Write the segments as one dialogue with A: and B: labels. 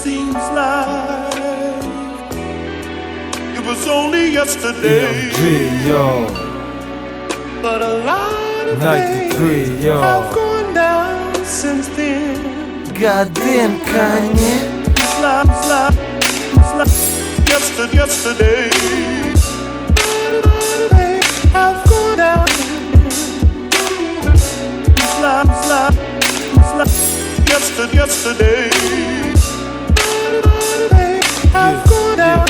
A: seems like it was only yesterday. But a lot of things have gone down since then.
B: Goddamn Kanye.
A: Yesterday. Have gone down. Yesterday. Have gone down.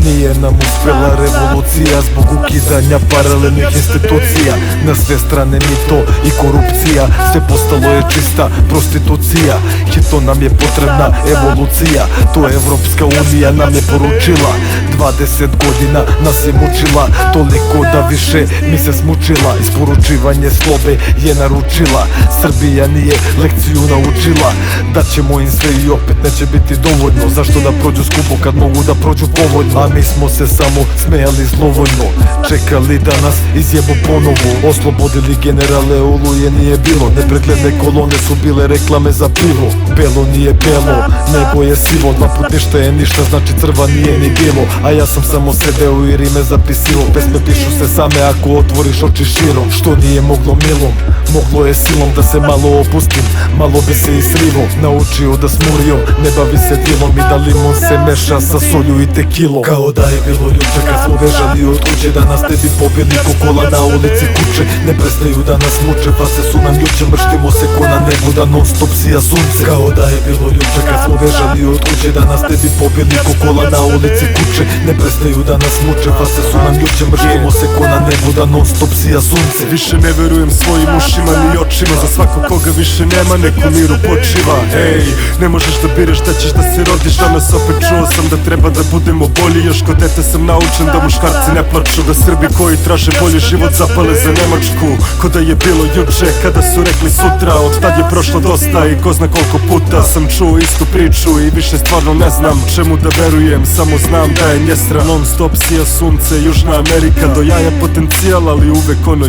B: Nije nam uspjela revolucija zbog ukidanja paralelnih institucija. Na sve strane mito i korupcija, sve postalo je čista prostitucija. Hitno nam je potrebna evolucija, to Evropska unija nam je poručila. 20 godina nas je mučila, toliko da više mi se smučila. Isporučivanje slobe je naručila, Srbija nije lekciju naučila. Da ćemo im sve i opet neće biti dovoljno. Zašto da prođu skupo kad mogu da prođu povoljno? A mi smo se samo smejali zlovoljno, čekali da nas izjebu ponovo. Oslobodili generale, oluje nije bilo, nepregledne kolone su bile reklame za pivo. Belo nije belo, nebo je sivo, dva put ništa je ništa, znači crva nije ni bilo. A ja sam samo sedeo i rime zapisivo, pesme pišu se same ako otvoriš oči širo. Što nije moglo milom, moglo je silom, da se malo opustim, malo bi se i srivo. Naučio da smurio, ne bavi se dilom i da limon se meša sa solju i tekilom. Kao da je bilo juče kad smo bežali od kuće, da nas tebi pobili ko kola na ulici kuće. Ne prestaju da nas muče, face su nam juče, mrštimo se ko na nebu da non stop sija sunce. Kao da je bilo juče kad smo bežali od kuće, da nas tebi pobili ko kola na ulici kuće. Ne prestaju da nas muče, face su nam juče, mrštimo se ko na nebu da non stop sija sunce.
C: Više ne verujem svojim ušima ni očima, za svakog koga više nema neko miru počiva. Hej, ne možeš da biraš da ćeš da se rodiš, danas opet čuo sam da treba da budemo bolji. Još kod dete sam naučen da muškarci ne plaču, da Srbi koji traže bolji život zapale za Nemačku. Ko da je bilo juče kada su rekli sutra, od tad je prošlo dosta i ko zna koliko puta sam čuo istu priču i više stvarno ne znam čemu da verujem. Samo znam da je njestra, non stop sija sunce, Južna Amerika do jaja potencijal, ali uvek ono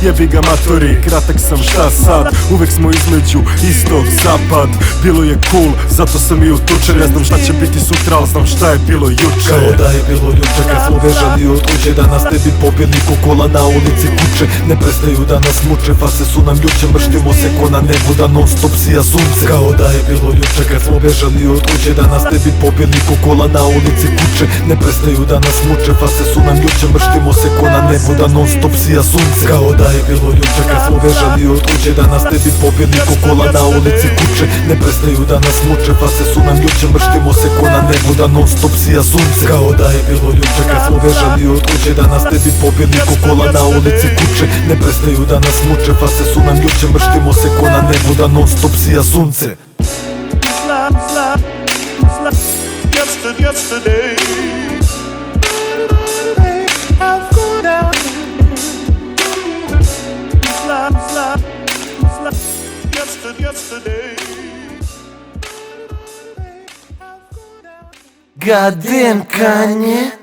C: jebi ga matori, kratak sam šta sad, uvek smo između istog zapad. Bilo je cool, zato sam i utučen, ne znam šta će biti sutra, ali znam šta je bilo juče.
B: Kao da je bilo juče kad smo bežali od kuće, da nas tebi pobili ko kola na ulici kuće. Ne prestaju da nas muče, face su nam juče, mrštimo se ko na nebu da non stop sija sunce. Kao da je bilo juče kad smo bežali od kuće, da nas tebi pobili ko kola na ulici kuće. Ne prestaju da nas muče, face su nam juče, mrštimo se ko na nebu da non stop sija sunce. Kao da je bilo juče kad smo bežali od kuće, da nas tebi pobili ko kola na ulici kuće. Ne prestaju da nas muče, face su nam juče, mrštimo se ko na nebu da non stop sija sunce. Kao da je bilo juče kad smo bežali od kuće, da nas tebi pobili ko kola na ulici kuće. Ne prestaju da nas muče, face su nam juče, mrštimo se ko na nebu da non stop sija sunce.
A: Yesterday. Have gone down. Yesterday.
B: Goddamn Kanye.